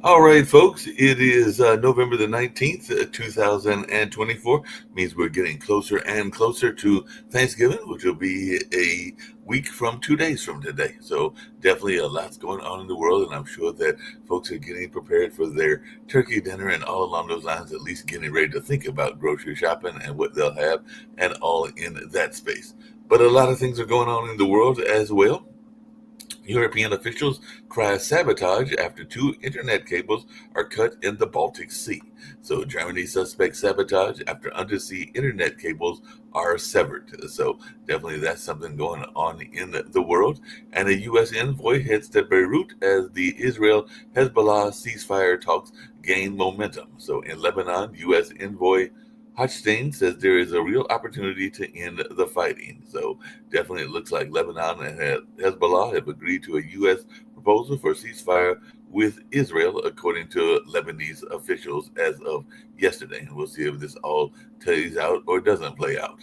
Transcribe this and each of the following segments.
All right, folks, it is November the 19th, 2024. Means we're getting closer and closer to Thanksgiving, which will be a week from 2 days from today. So, definitely a lot's going on in the world, and I'm sure that folks are getting prepared for their turkey dinner and all along those lines, at least getting ready to think about grocery shopping and what they'll have and all in that space. But a lot of things are going on in the world as well. European officials cry sabotage after two internet cables are cut in the Baltic Sea. So, Germany suspects sabotage after undersea internet cables are severed. So, definitely that's something going on in the world. And a U.S. envoy heads to Beirut as the Israel Hezbollah ceasefire talks gain momentum. So, in Lebanon, U.S. envoy Hochstein says there is a real opportunity to end the fighting. So, definitely, it looks like Lebanon and Hezbollah have agreed to a U.S. proposal for ceasefire with Israel, according to Lebanese officials as of yesterday. And we'll see if this all plays out or doesn't play out.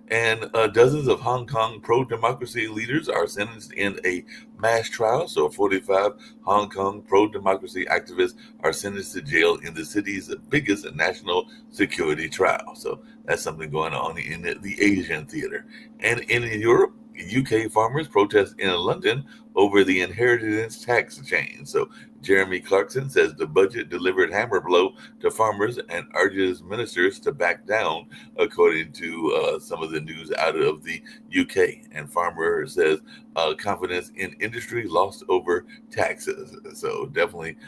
And dozens of Hong Kong pro democracy leaders are sentenced in a mass trial. So, 45 Hong Kong pro democracy activists are sentenced to jail in the city's biggest national security trial. So, that's something going on in the Asian theater. And in Europe, UK farmers protest in London over the inheritance tax change. So, Jeremy Clarkson says the budget delivered hammer blow to farmers and urges ministers to back down, according to some of the news out of the UK. And Farmer says confidence in industry lost over taxes. So definitely,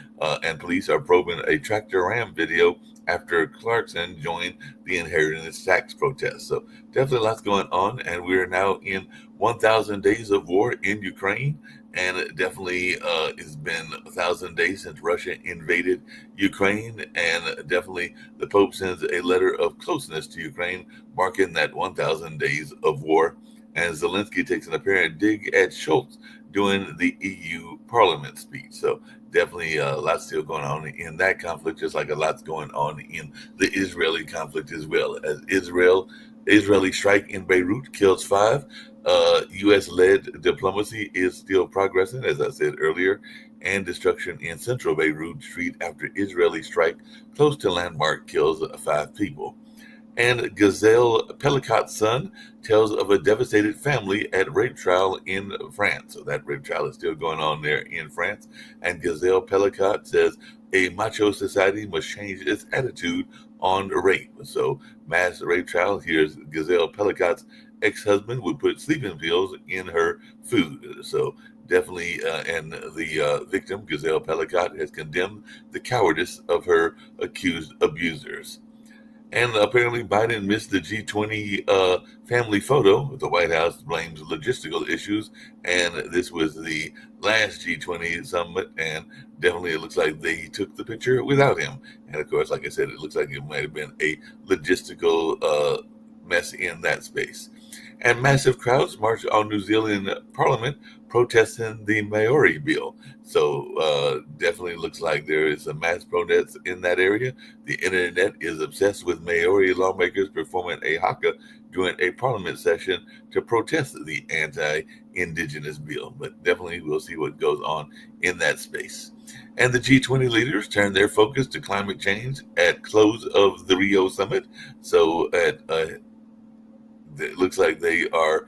and police are probing a tractor ram video after Clarkson joined the inheritance tax protest. So definitely lots going on, and we are now in 1,000 days of war in Ukraine. And it definitely it's been 1,000 days since Russia invaded Ukraine, and definitely the Pope sends a letter of closeness to Ukraine, marking that 1,000 days of war. And Zelensky takes an apparent dig at Schultz during the EU Parliament speech. So definitely a lot still going on in that conflict, just like a lot's going on in the Israeli conflict as well. As Israeli strike in Beirut kills five. U.S.-led diplomacy is still progressing, as I said earlier, and destruction in central Beirut Street after Israeli strike close to landmark kills five people. And Gazelle Pellicot's son tells of a devastated family at rape trial in France. So that rape trial is still going on there in France. And Gazelle Pellicot says a macho society must change its attitude on rape. So mass rape trial. Here's Gazelle Pellicot's ex-husband would put sleeping pills in her food. So definitely, and the victim, Gazelle Pellicot, has condemned the cowardice of her accused abusers. And apparently, Biden missed the G20 family photo. The White House blames logistical issues, and this was the last G20 summit. And definitely, it looks like they took the picture without him. And of course, like I said, it looks like it might have been a logistical mess in that space. And massive crowds marched on New Zealand Parliament protesting the Maori bill. So definitely looks like there is a mass protest in that area. The internet is obsessed with Maori lawmakers performing a haka during a parliament session to protest the anti-indigenous bill. But definitely we'll see what goes on in that space. And the G20 leaders turned their focus to climate change at close of the Rio summit. So it looks like they are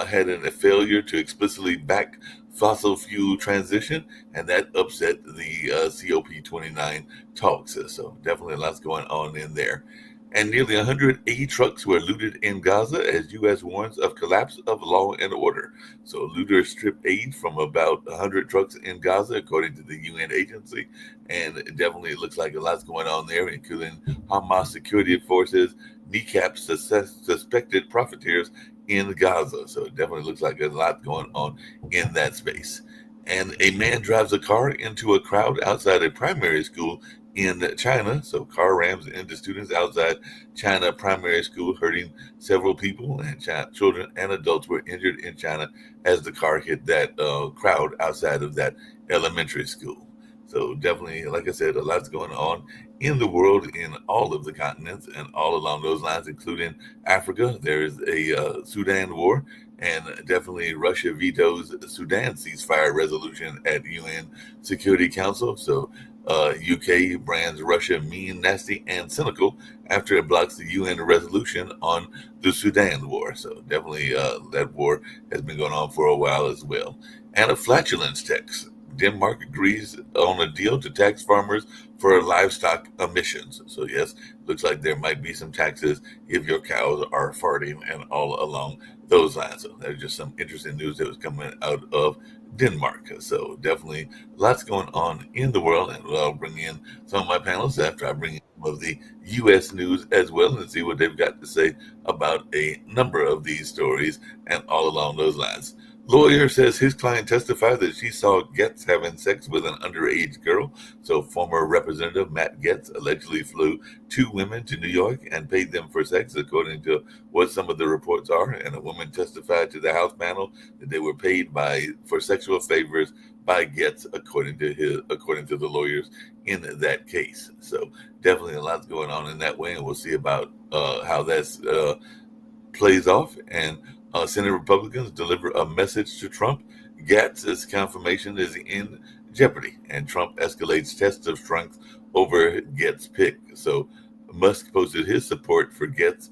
having a failure to explicitly back fossil fuel transition, and that upset the COP29 talks. So definitely lots going on in there. And nearly 100 aid trucks were looted in Gaza as U.S. warns of collapse of law and order. So looters stripped aid from about 100 trucks in Gaza, according to the UN agency. And definitely it looks like a lot's going on there, including Hamas security forces kneecap suspected profiteers in Gaza. So it definitely looks like there's a lot going on in that space. And a man drives a car into a crowd outside a primary school in China. So car rams into students outside China primary school, hurting several people, and children and adults were injured in China as the car hit that crowd outside of that elementary school. So definitely, like I said, a lot's going on in the world in all of the continents and all along those lines, including Africa. There is a Sudan war, and definitely Russia vetoes Sudan ceasefire resolution at UN Security Council. So UK brands Russia mean, nasty, and cynical after it blocks the UN resolution on the Sudan war. So definitely that war has been going on for a while as well. And a flatulence tax. Denmark agrees on a deal to tax farmers for livestock emissions. So yes, looks like there might be some taxes if your cows are farting and all along those lines. So there's just some interesting news that was coming out of Denmark. So definitely lots going on in the world, and I'll bring in some of my panelists after I bring in some of the U.S. news as well and see what they've got to say about a number of these stories and all along those lines. Lawyer says his client testified that she saw Getz having sex with an underage girl. So former Representative Matt Getz allegedly flew two women to New York and paid them for sex, according to what some of the reports are. And a woman testified to the House panel that they were paid for sexual favors by Getz, according to the lawyers in that case. So definitely a lot going on in that way, and we'll see about how that's plays off. And Senate Republicans deliver a message to Trump. Getz's confirmation is in jeopardy, and Trump escalates tests of strength over Getz pick. So Musk posted his support for Getz,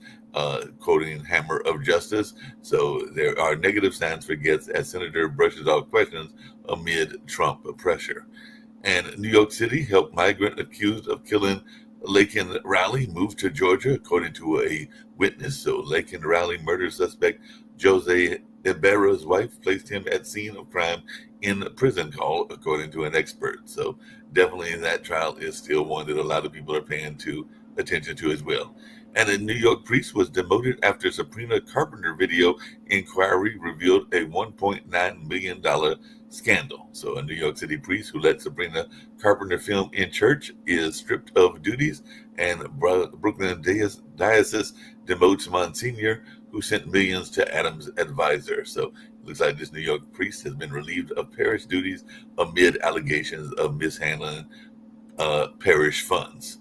quoting Hammer of Justice. So there are negative signs for Getz as Senator brushes off questions amid Trump pressure. And New York City helped migrant accused of killing Laken Riley move to Georgia, according to a witness. So Laken Riley murder suspect Jose Ibarra's wife placed him at scene of crime in prison call, according to an expert. So definitely that trial is still one that a lot of people are paying attention to as well. And a New York priest was demoted after Sabrina Carpenter video inquiry revealed a $1.9 million scandal. So a New York City priest who let Sabrina Carpenter film in church is stripped of duties, and Brooklyn Diocese demotes Monsignor, who sent millions to Adams' advisor. So it looks like this New York priest has been relieved of parish duties amid allegations of mishandling parish funds.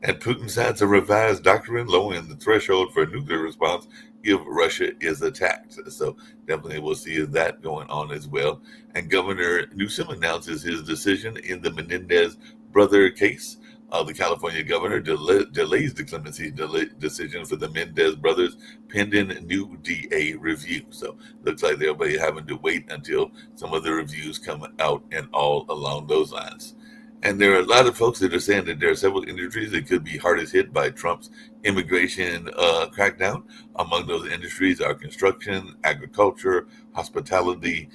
And Putin signs a revised doctrine lowering the threshold for nuclear response if Russia is attacked. So definitely we'll see that going on as well. And Governor Newsom announces his decision in the Menendez brother case. The California governor delays the clemency decision for the Mendez brothers pending new DA review. So looks like they'll be having to wait until some of the reviews come out and all along those lines. And there are a lot of folks that are saying that there are several industries that could be hardest hit by Trump's immigration crackdown. Among those industries are construction, agriculture, hospitality,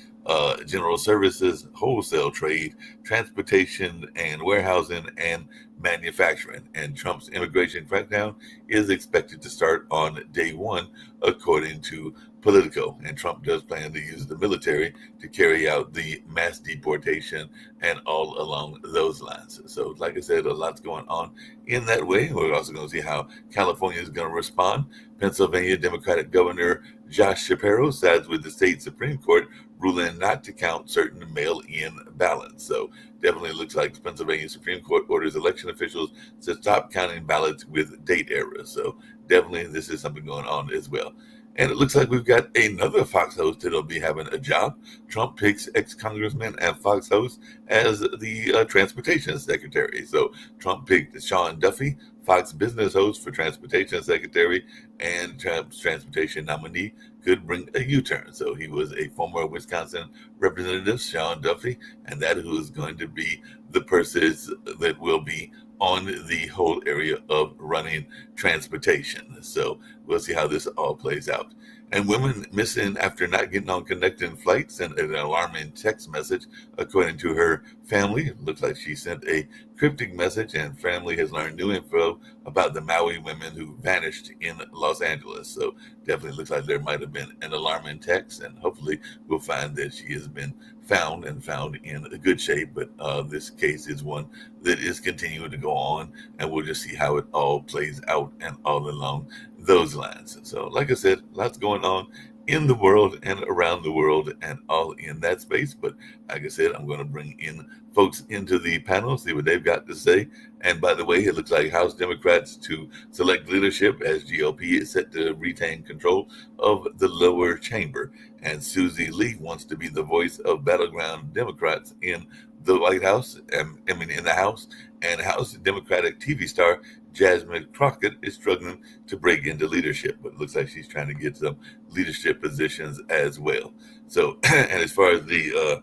general services, wholesale trade, transportation and warehousing, and manufacturing. And Trump's immigration crackdown is expected to start on day one, according to Politico. And Trump does plan to use the military to carry out the mass deportation and all along those lines. So, like I said, a lot's going on in that way. We're also going to see how California is going to respond. Pennsylvania Democratic Governor Josh Shapiro sides with the state Supreme Court, ruling not to count certain mail-in ballots. So, definitely looks like the Pennsylvania Supreme Court orders election officials to stop counting ballots with date errors. So, definitely this is something going on as well. And it looks like we've got another Fox host that'll be having a job. Trump picks ex-congressman and Fox host as the transportation secretary. So Trump picked Sean Duffy, Fox business host, for transportation secretary, and Trump's transportation nominee could bring a U-turn. So he was a former Wisconsin representative, Sean Duffy, and that who is going to be the person that will be on the whole area of running transportation. So we'll see how this all plays out. And women missing after not getting on connecting flights sent an alarming text message, according to her family. It looks like she sent a cryptic message, and family has learned new info about the Maui women who vanished in Los Angeles. So definitely looks like there might have been an alarming text, and hopefully we'll find that she has been found in a good shape. But this case is one that is continuing to go on, and we'll just see how it all plays out and all along those lines. So, like I said, lots going on in the world and around the world and all in that space. But like I said, I'm going to bring in folks into the panel, see what they've got to say. And by the way, it looks like House Democrats to select leadership as GOP is set to retain control of the lower chamber. And Susie Lee wants to be the voice of battleground Democrats in the White House, in the House, and House Democratic TV star Jasmine Crockett is struggling to break into leadership, but it looks like she's trying to get some leadership positions as well. So, and as far as the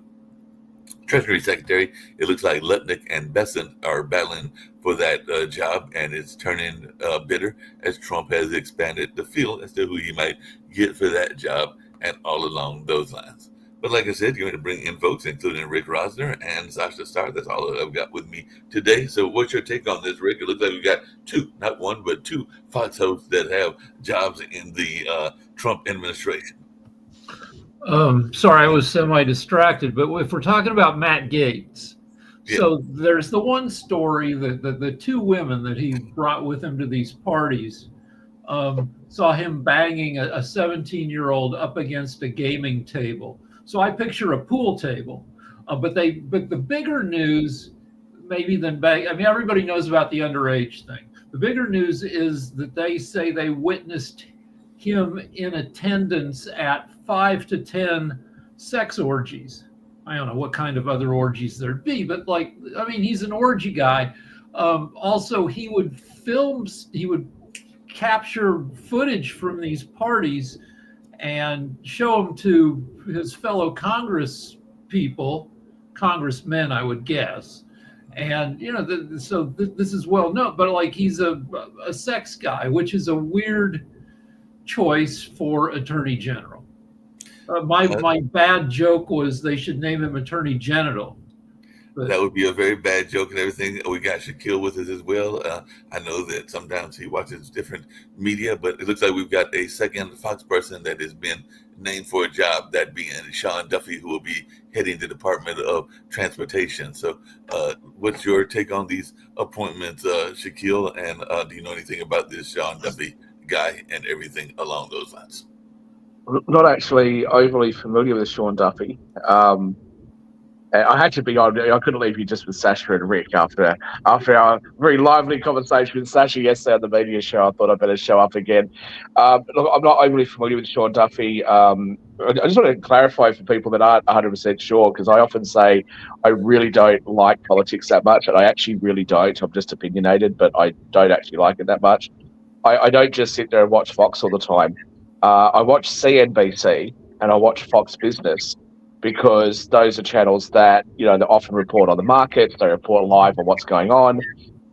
Treasury Secretary, it looks like Lutnick and Bessent are battling for that job, and it's turning bitter as Trump has expanded the field as to who he might get for that job and all along those lines. But like I said, you're going to bring in folks, including Rick Rosner and Sasha Starr. That's all that I've got with me today. So what's your take on this, Rick? It looks like we've got two, not one, but two Fox hosts that have jobs in the Trump administration. Sorry, I was semi-distracted, but if we're talking about Matt Gaetz, so there's the one story that the two women that he brought with him to these parties saw him banging a 17-year-old up against a gaming table. So I picture a pool table, but the bigger news, maybe than bang. I mean, everybody knows about the underage thing. The bigger news is that they say they witnessed him in attendance at 5 to 10 sex orgies. I don't know what kind of other orgies there'd be, but he's an orgy guy. Also, he would capture footage from these parties and show them to his fellow congressmen, I would guess. And, this is well known, but he's a sex guy, which is a weird choice for attorney general. My bad joke was they should name him Attorney Genital. But that would be a very bad joke and everything. We got Shaquille with us as well. I know that sometimes he watches different media, but it looks like we've got a second Fox person that has been named for a job, that being Sean Duffy, who will be heading the Department of Transportation. So what's your take on these appointments, Shaquille? And do you know anything about this Sean Duffy guy and everything along those lines? Not actually overly familiar with Sean Duffy. I had to be on. I couldn't leave you just with Sasha and Rick after our very lively conversation with Sasha yesterday on the media show. I thought I'd better show up again. Look, I'm not overly familiar with Sean Duffy. I just want to clarify for people that aren't 100% sure, because I often say I really don't like politics that much, and I actually really don't. I'm just opinionated, but I don't actually like it that much. I don't just sit there and watch Fox all the time. I watch CNBC and I watch Fox Business, because those are channels that, they often report on the markets, they report live on what's going on.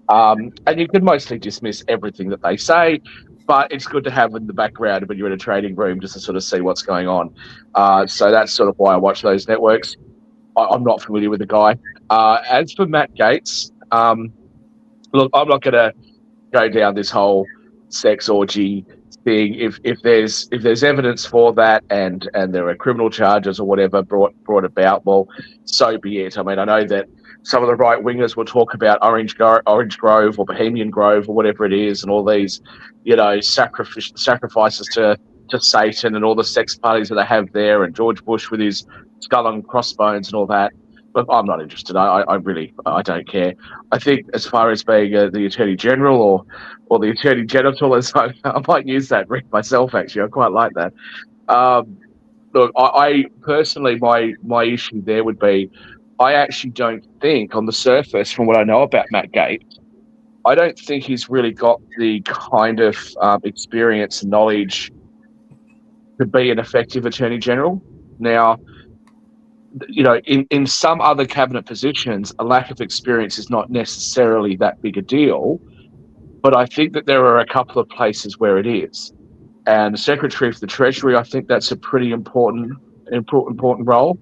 And you can mostly dismiss everything that they say, but it's good to have in the background when you're in a trading room just to sort of see what's going on. So that's sort of why I watch those networks. I'm not familiar with the guy. As for Matt Gaetz, look, I'm not going to go down this whole sex orgy thing. If there's evidence for that and there are criminal charges or whatever brought about, well, so be it. I mean, I know that some of the right wingers will talk about Orange Grove or Bohemian Grove or whatever it is, and all these, sacrifices to Satan and all the sex parties that they have there, and George Bush with his skull and crossbones and all that. But I'm not interested. I don't care. I think as far as being the Attorney General or the Attorney Genital, as I might use that, Rick, myself, actually. I quite like that. Look, I personally, my issue there would be, I actually don't think, on the surface, from what I know about Matt Gaetz, I don't think he's really got the kind of experience and knowledge to be an effective Attorney General. Now, in some other cabinet positions, a lack of experience is not necessarily that big a deal, but I think that there are a couple of places where it is. And the Secretary of the Treasury, I think that's a pretty important role.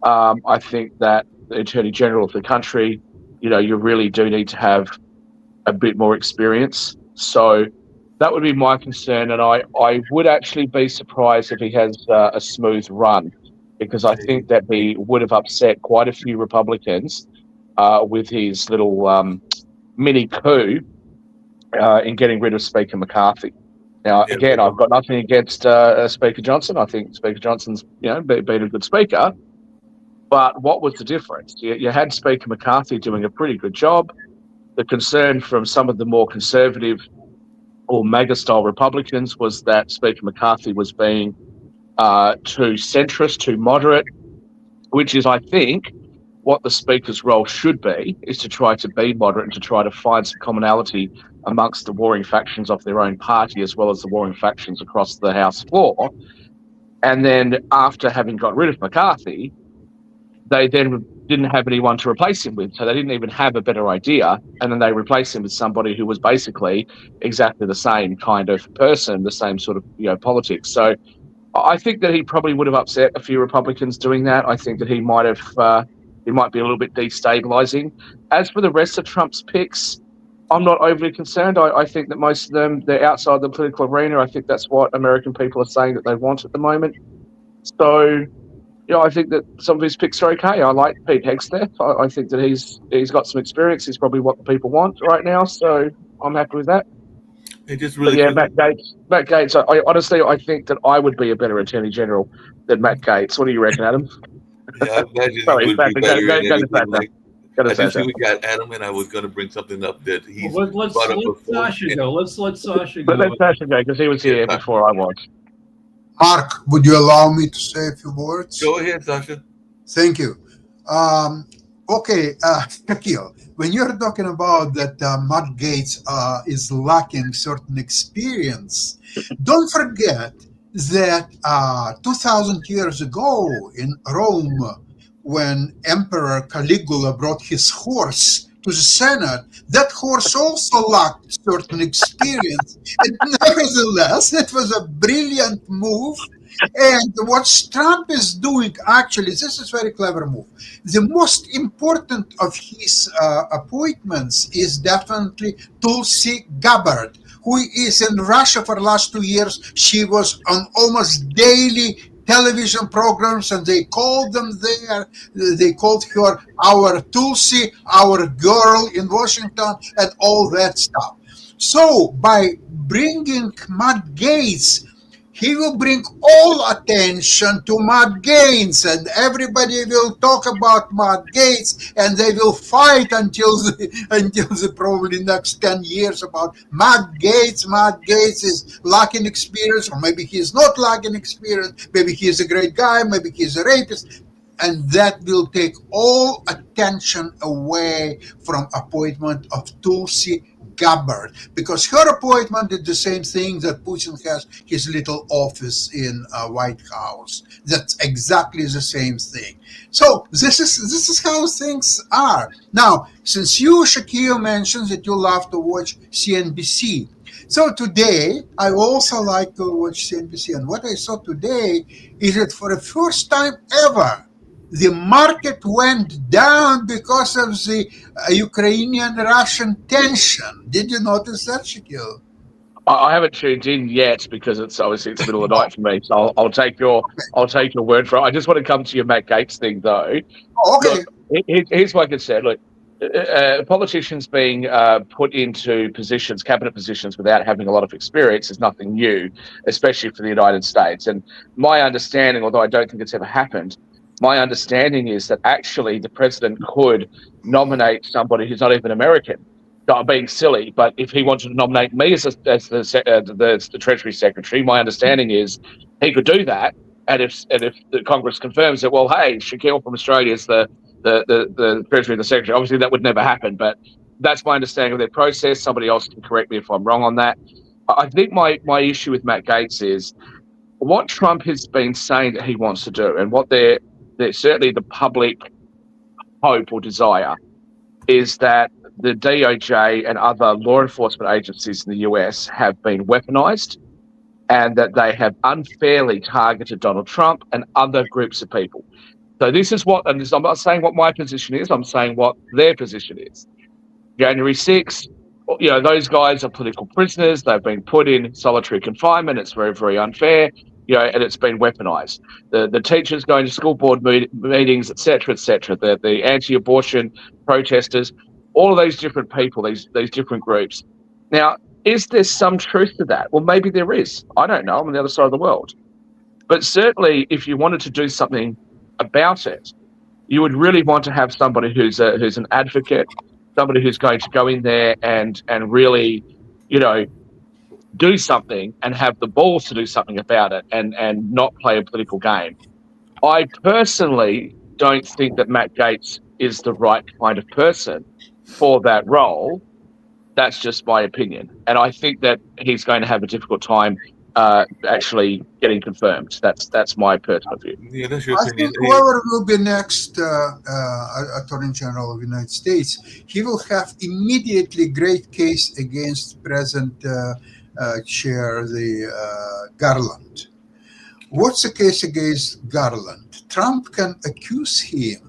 I think that the Attorney General of the country, you really do need to have a bit more experience. So that would be my concern, and I would actually be surprised if he has a smooth run, because I think that he would have upset quite a few Republicans with his little mini coup in getting rid of Speaker McCarthy. Now, again, I've got nothing against Speaker Johnson. I think Speaker Johnson's, been a good speaker. But what was the difference? You had Speaker McCarthy doing a pretty good job. The concern from some of the more conservative or MAGA-style Republicans was that Speaker McCarthy was being too centrist, too moderate, which is, I think, what the Speaker's role should be is to try to be moderate and to try to find some commonality amongst the warring factions of their own party as well as the warring factions across the House floor. And then after having got rid of McCarthy, they then didn't have anyone to replace him with. So they didn't even have a better idea. And then they replaced him with somebody who was basically exactly the same kind of person, the same sort of, politics. So I think that he probably would have upset a few Republicans doing that. I think that he might be a little bit destabilizing. As for the rest of Trump's picks, I'm not overly concerned. I think that most of them, they're outside the political arena. I think that's what American people are saying that they want at the moment. So, I think that some of his picks are okay. I like Pete Hegseth. I think that he's got some experience. He's probably what the people want right now. So I'm happy with that. It just really Matt Gaetz. I honestly think that I would be a better Attorney General than Matt Gaetz. What do you reckon, Adam? Yeah, I imagine Sorry, he would be better and everything. I say see we got Adam, and I was going to bring something up that he's let's brought up let before. Sasha go. Let's let Sasha go. But let Sasha go because he was here before I was. Mark, would you allow me to say a few words? Go ahead, Sasha. Thank you. Okay, Shaquille, when you're talking about that Matt Gaetz is lacking certain experience, don't forget that 2,000 years ago in Rome, when Emperor Caligula brought his horse to the Senate, that horse also lacked certain experience. And nevertheless, it was a brilliant move. And what Trump is doing, actually, this is a very clever move. The most important of his appointments is definitely Tulsi Gabbard, who is in Russia for the last 2 years. She was on almost daily television programs, and they called them there. They called her our Tulsi, our girl in Washington, and all that stuff. So by bringing Matt Gaetz, he will bring all attention to Matt Gaetz, and everybody will talk about Matt Gaetz, and they will fight until the probably next 10 years about Matt Gaetz. Matt Gaetz is lacking experience, or maybe he's not lacking experience. Maybe he's a great guy. Maybe he's a rapist. And that will take all attention away from appointment of Tulsi Gabbard, because her appointment is the same thing that Putin has his little office in White House. That's exactly the same thing. So this is how things are. Now, since you, Shakil, mentioned that you love to watch CNBC, so today I also like to watch CNBC, and what I saw today is that for the first time ever, the market went down because of the Ukrainian-Russian tension. Did you notice that, Shakil? I haven't tuned in yet because it's the middle of the night for me. So I'll take your word for it. I just want to come to your Matt Gaetz thing, though. Oh, okay. Look, here's what I can say. Look, politicians being put into positions, cabinet positions, without having a lot of experience is nothing new, especially for the United States. And my understanding, although I don't think it's ever happened, my understanding is that actually the president could nominate somebody who's not even American. Not being silly, but if he wanted to nominate me as the Treasury Secretary, my understanding is he could do that. And if the Congress confirms that, well, hey, Shakil from Australia is the Treasury and the Secretary, obviously that would never happen. But that's my understanding of their process. Somebody else can correct me if I'm wrong on that. I think my issue with Matt Gaetz is what Trump has been saying that he wants to do, and what they're certainly the public hope or desire is that the DOJ and other law enforcement agencies in the US have been weaponized, and that they have unfairly targeted Donald Trump and other groups of people. So this is what, and I'm not saying what my position is, I'm saying what their position is. January 6th, those guys are political prisoners. They've been put in solitary confinement. It's very, very unfair. And it's been weaponized. The teachers going to school board meetings, et cetera, the anti-abortion protesters, all of those different people, these different groups. Now, is there some truth to that? Well, maybe there is. I don't know. I'm on the other side of the world. But certainly, if you wanted to do something about it, you would really want to have somebody who's an advocate, somebody who's going to go in there and really, do something and have the balls to do something about it and not play a political game. I personally don't think that Matt Gaetz is the right kind of person for that role. That's just my opinion. And I think that he's going to have a difficult time actually getting confirmed. That's my personal view. Yeah, that's your I opinion. think whoever will be next Attorney General of the United States, he will have immediately great case against present chair, the Garland. What's the case against Garland? Trump can accuse him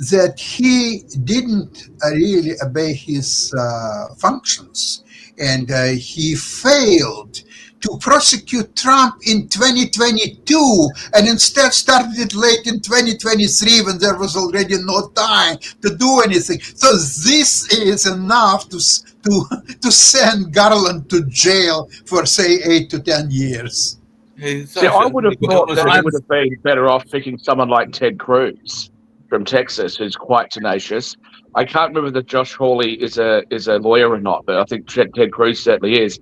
that he didn't really obey his functions, and he failed to prosecute Trump in 2022 and instead started it late in 2023 when there was already no time to do anything. So this is enough to send Garland to jail for, say, 8 to 10 years. Hey, See, I Sasha, would have thought that he would have been better off picking someone like Ted Cruz from Texas, who's quite tenacious. I can't remember that Josh Hawley is a lawyer or not, but I think Ted Cruz certainly is.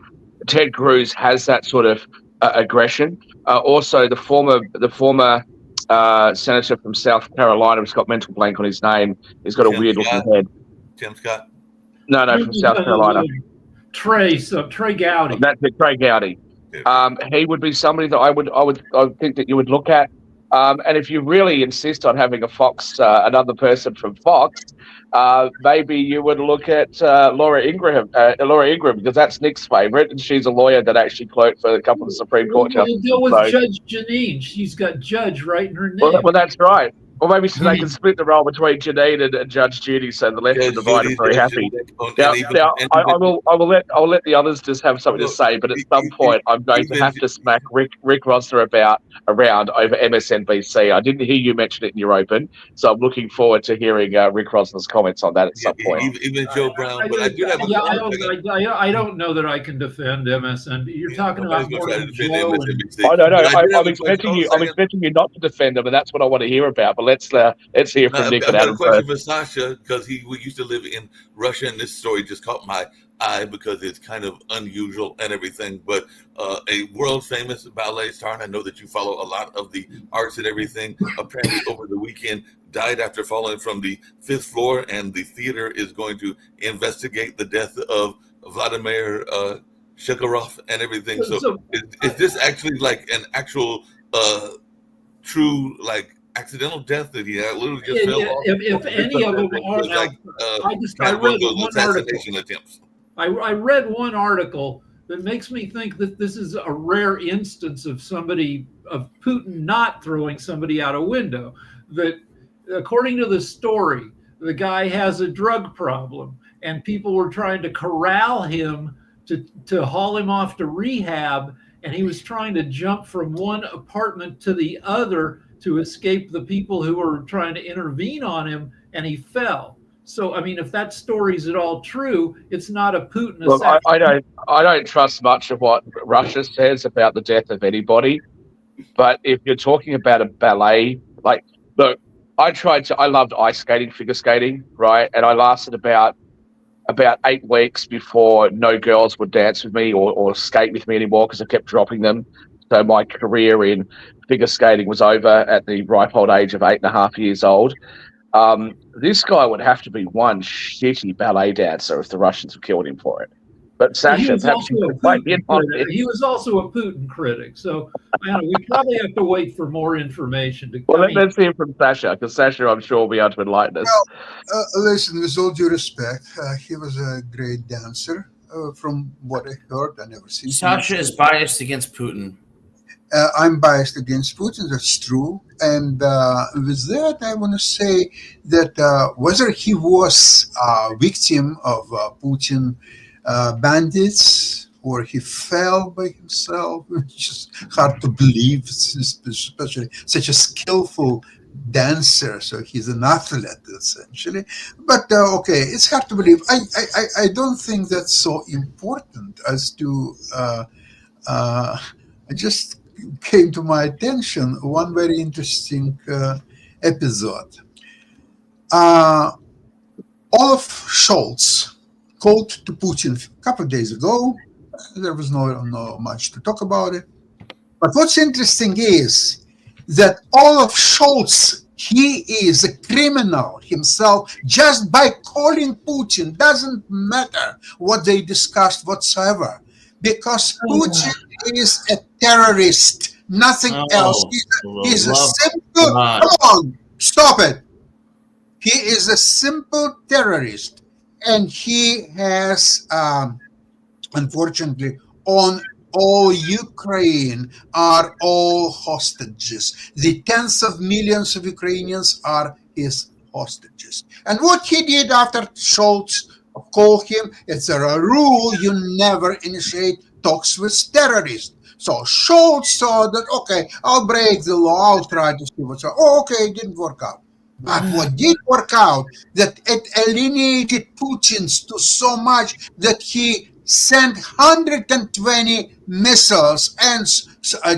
Ted Cruz has that sort of aggression. Also, the former senator from South Carolina, who's got mental blank on his name, he's got a weird looking head. Tim Scott. No, from South Carolina. Trey Gowdy. That's it, Trey Gowdy. He would be somebody that I would think that you would look at. And if you really insist on having a Fox, another person from Fox, maybe you would look at Laura Ingraham, because that's Nick's favorite, and she's a lawyer that actually clerked for a couple of the Supreme Court justices. Go with Judge Janine. She's got Judge right in her name. Well, that's right. Or maybe they can split the role between Janine and Judge Judy, so the left and the right are very happy. I'll let the others just have something to say, but at some point I'm going to have to smack Rick Rosner around over MSNBC. I didn't hear you mention it in your open, so I'm looking forward to hearing Rick Rosner's comments on that at some point. Even Joe Brown, but I do have I don't know that I can defend MSNBC. You're talking about more than Joe. I'm expecting you not to defend them, and that's what I want to hear about. But let's hear from Nick and Adam first. I have a question first. for Sasha, because we used to live in Russia, and this story just caught my eye because it's kind of unusual and everything. But a world famous ballet star, and I know that you follow a lot of the arts and everything, apparently over the weekend died after falling from the 5th floor, and the theater is going to investigate the death of Vladimir Shekarov and everything. So is this actually like an actual true accidental death that he literally just fell off? If any of them are, I read one assassination attempts. I read one article that makes me think that this is a rare instance of Putin not throwing somebody out a window. That according to the story, the guy has a drug problem, and people were trying to corral him to haul him off to rehab, and he was trying to jump from one apartment to the other to escape the people who were trying to intervene on him, and he fell. So, I mean, if that story's at all true, it's not a Putin assassination. Look, I don't trust much of what Russia says about the death of anybody. But if you're talking about a ballet, look, I loved ice skating, figure skating, right? And I lasted about 8 weeks before no girls would dance with me or skate with me anymore because I kept dropping them. So my career in figure skating was over at the ripe old age of 8.5 years old. This guy would have to be one shitty ballet dancer if the Russians have killed him for it. But Sasha, he was also a Putin critic. So we probably have to wait for more information. Let's hear from Sasha, because Sasha, I'm sure, will be able to enlighten us. Well, listen, with all due respect, he was a great dancer. From what I heard, I never seen. Sasha is biased against Putin. I'm biased against Putin, that's true. And with that, I want to say that whether he was a victim of Putin bandits or he fell by himself, it's just hard to believe, especially such a skillful dancer. So he's an athlete, essentially. But okay, it's hard to believe. I don't think that's so important as to... I just came to my attention one very interesting episode. Olaf Scholz called to Putin a couple of days ago. There was no much to talk about it. But what's interesting is that Olaf Scholz He is a criminal himself just by calling Putin. Doesn't matter what they discussed whatsoever, because Putin is a terrorist, nothing else. He's a simple, come on, stop it. He is a simple terrorist, and he has, unfortunately, on all Ukraine are all hostages. The tens of millions of Ukrainians are his hostages. And what he did after Scholz called him, it's a rule, you never initiate talks with terrorists. So Scholz saw that, okay, I'll break the law, I'll try to see what's up. Oh, okay, it didn't work out. But what did work out, that it alienated Putin's to so much that he sent 120 missiles and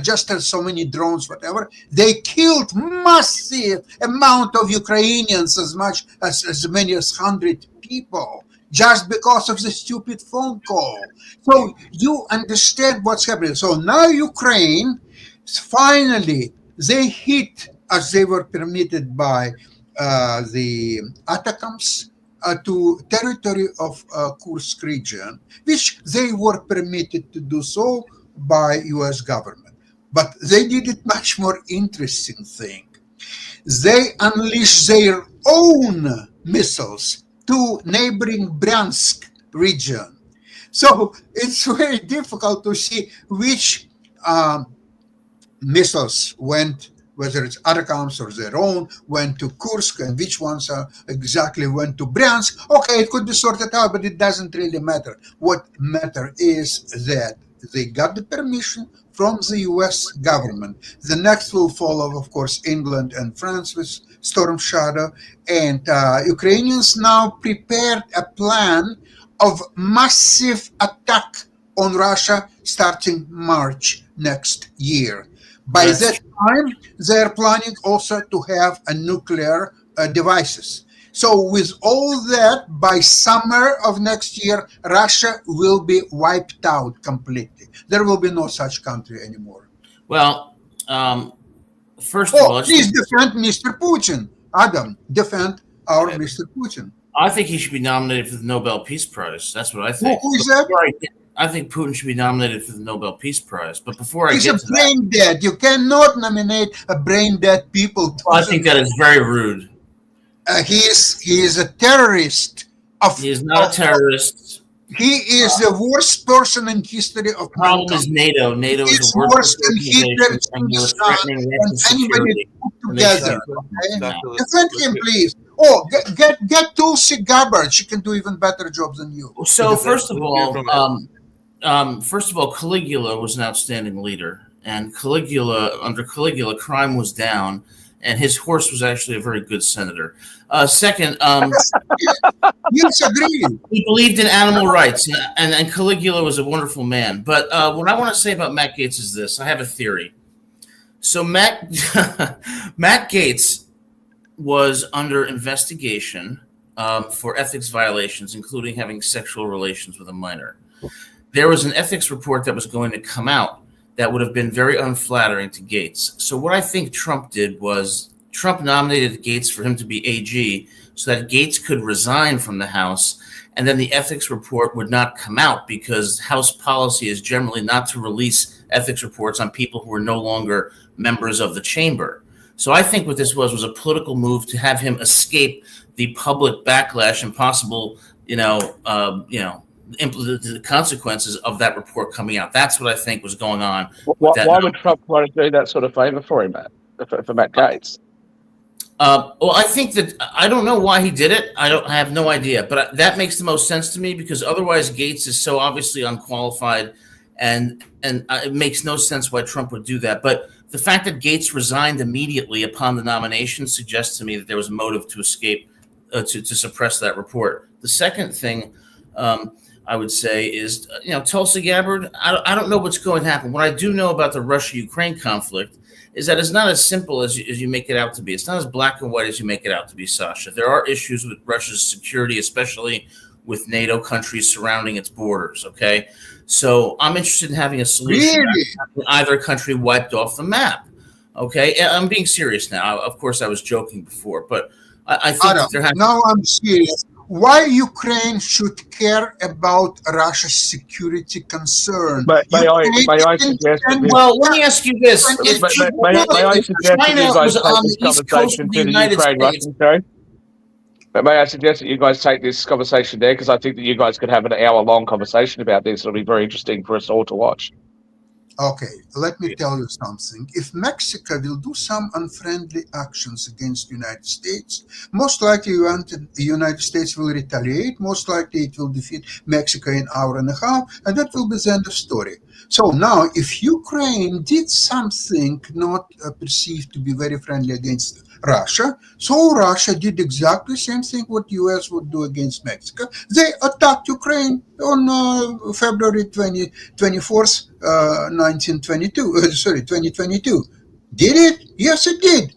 just so many drones, whatever. They killed massive amount of Ukrainians, as many as 100 people, just because of the stupid phone call. So you understand what's happening. So now Ukraine, finally, they hit, as they were permitted by the Atacoms, to territory of Kursk region, which they were permitted to do so by U.S. government. But they did it much more interesting thing. They unleashed their own missiles to neighboring Bryansk region. So it's very difficult to see which missiles went, whether it's Atacams or their own, went to Kursk, and which ones exactly went to Bryansk. Okay, it could be sorted out, but it doesn't really matter. What matters is that they got the permission from the U.S. government. The next will follow, of course, England and France with Storm Shadow. And Ukrainians now prepared a plan of massive attack on Russia starting March next year. By that time, they're planning also to have a nuclear devices. So with all that, by summer of next year, Russia will be wiped out completely. There will be no such country anymore. Well, first of all, please defend Mr. Putin. Adam, defend our Mr. Putin. I think he should be nominated for the Nobel Peace Prize. That's what I think. Who is that? I think Putin should be nominated for the Nobel Peace Prize. But before He's a brain dead. You cannot nominate a brain dead people. Well, I think that is very rude. He is a terrorist. He is not a terrorist. He is the worst person in history of the problem is NATO. NATO is the worst than Hitler and anybody put together. Okay? Defend him, please. Oh, get Tulsi Gabbard. She can do even better job than you. So first of all, Caligula was an outstanding leader, and under Caligula, crime was down, and his horse was actually a very good senator. Second, yes, agreed. He believed in animal rights, and Caligula was a wonderful man. But what I want to say about Matt Gaetz is this: I have a theory. So Matt Gaetz was under investigation for ethics violations, including having sexual relations with a minor. There was an ethics report that was going to come out that would have been very unflattering to Gaetz. So what I think Trump did was Trump nominated Gaetz for him to be AG so that Gaetz could resign from the House, and then the ethics report would not come out because House policy is generally not to release ethics reports on people who are no longer members of the chamber. So I think what this was a political move to have him escape the public backlash and possible, the consequences of that report coming out. That's what I think was going on. Why would Trump want to do that sort of favor for him, Matt? For Matt Gaetz? Well, I think that I don't know why he did it. I have no idea, but that makes the most sense to me because otherwise Gaetz is so obviously unqualified, and it makes no sense why Trump would do that. But the fact that Gaetz resigned immediately upon the nomination suggests to me that there was a motive to escape, to suppress that report. The second thing I would say is, Tulsi Gabbard, I don't know what's going to happen. What I do know about the Russia-Ukraine conflict is that it's not as simple as you make it out to be. It's not as black and white as you make it out to be, Sasha. There are issues with Russia's security, especially with NATO countries surrounding its borders, okay? So I'm interested in having a solution to either country wiped off the map. Okay, and I'm being serious now. Of course, I was joking before, but I think Adam, that there has. now I'm serious. Why Ukraine should care about Russia's security concern? May I suggest that this, Well, let me ask you this: if may I suggest that you China guys was take on this the east coast conversation of the to the United States, Ukraine-Russian show? May I suggest that you guys take this conversation there, because I think that you guys could have an hour-long conversation about this. It'll be very interesting for us all to watch. Okay, let me tell you something. If Mexico will do some unfriendly actions against the United States, most likely the United States will retaliate. Most likely it will defeat Mexico in an hour and a half, and that will be the end of story. So now, if Ukraine did something not perceived to be very friendly against Russia, so Russia did exactly the same thing what US would do against Mexico. They attacked Ukraine on February 24th, 2022. Did it? Yes, it did.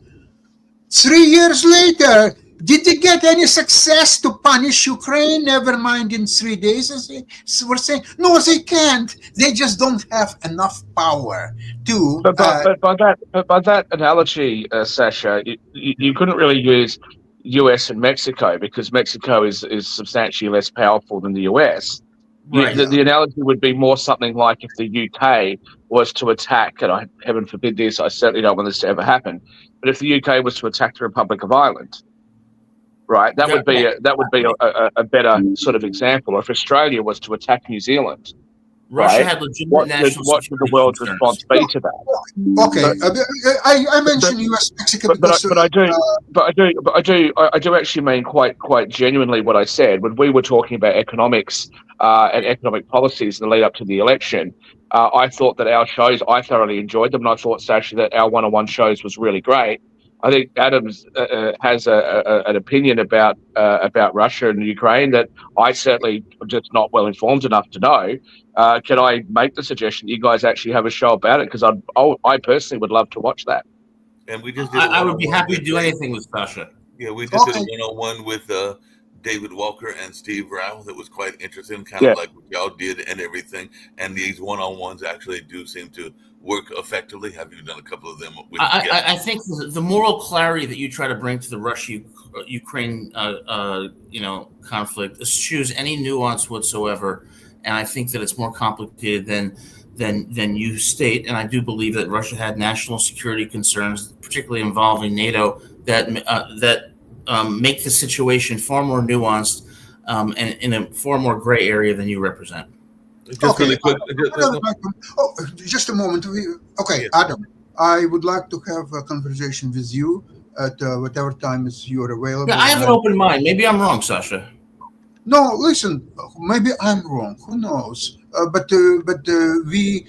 3 years later, did they get any success to punish Ukraine? Never mind in 3 days, as they were saying. No, they can't. They just don't have enough power to. But by that analogy, Sasha, you couldn't really use US and Mexico, because Mexico is substantially less powerful than the US. right? The analogy would be more something like if the UK was to attack, and heaven forbid this, I certainly don't want this to ever happen, but if the UK was to attack the Republic of Ireland, right, that would be a better sort of example. Or if Australia was to attack New Zealand, Russia right, had legitimate what national should the security world's concerns. response be to that? Okay, I mentioned U.S. Mexico because I do actually mean quite genuinely what I said when we were talking about economics and economic policies in the lead up to the election. I thought that our shows, I thoroughly enjoyed them, and I thought, Sasha, that our one-on-one shows was really great. I think Adams has an opinion about Russia and Ukraine that I certainly am just not well informed enough to know. Can I make the suggestion that you guys actually have a show about it? Because I personally would love to watch that. And we just did. I would be happy to do anything with Sasha. Yeah, we just did a one-on-one with David Walker and Steve Rao. That was quite interesting, kind of like what y'all did and everything. And these one-on-ones actually do seem to work effectively. Have you done a couple of them? I think the moral clarity that you try to bring to the Russia-Ukraine conflict eschews any nuance whatsoever, and I think that it's more complicated than you state. And I do believe that Russia had national security concerns, particularly involving NATO, that make the situation far more nuanced and in a far more gray area than you represent. Just really quick. Just a moment. Adam, I would like to have a conversation with you at whatever time is you're available. Yeah, I have an open mind. Maybe I'm wrong, Sasha. No, listen. Maybe I'm wrong. Who knows? But it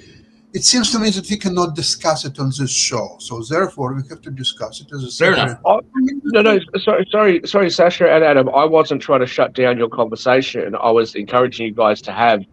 seems to me that we cannot discuss it on this show. So therefore, we have to discuss it as a separate. No. Sorry, Sasha and Adam. I wasn't trying to shut down your conversation. I was encouraging you guys to have